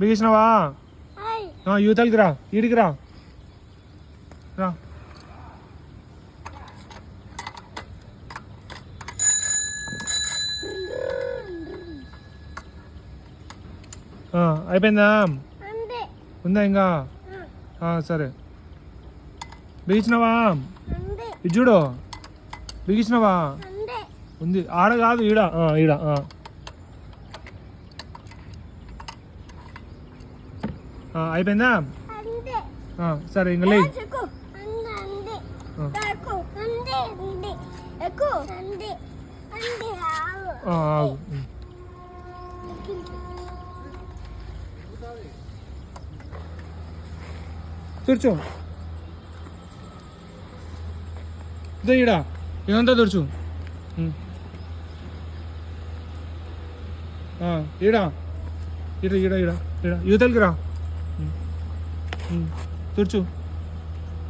బిగించినావా? యువతలకి రా, ఈడికి రా. రా. అయిపోయిందా? ఉందా ఇంకా? సరే. బిగించినావా? ఇది చూడు, బిగించినావా? ఉంది. ఆడ కాదు, ఈడ ఈడ. అయిపోయిందా? సరే ఇంకా లేదు. తుర్చు ఇదో ఈడ ఇదంతా తుర్చు. ఈడ ఈడ ఈడ ఈడ ఈడ యువతలకి రా. తుర్చు,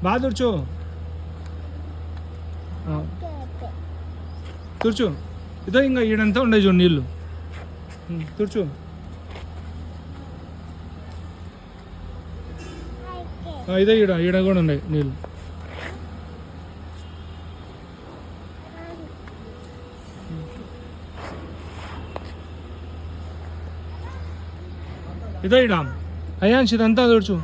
బాగా తుర్చు. తుర్చు ఇదో ఇంకా ఈడంతా ఉండే చూడు నీళ్ళు. తుర్చు. ఇదో ఈడ ఈడ కూడా ఉన్నాయి నీళ్ళు. ఇదో ఈడ అయ్యాన్స్ ఇదంతా తుడుచు.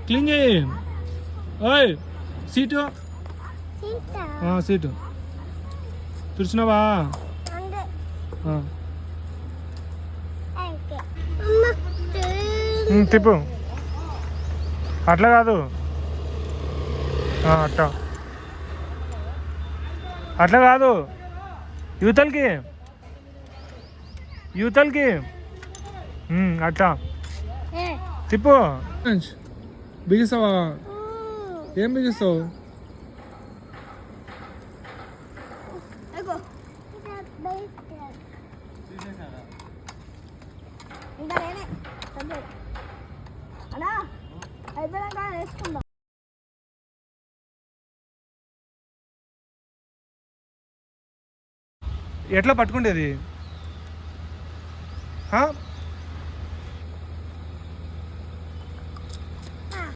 క్లీన్ చేయి. ఓయ్ సీటు, సీటు తుడిచినావా? తిప్పు. అట్లా కాదు, అట్లా అట్లా కాదు, యువతలకి యువతలకి అట్లా తిప్పు. బిగిస్తావా? ఏం బిగిస్తావు? ఎట్లా పట్టుకుండేది?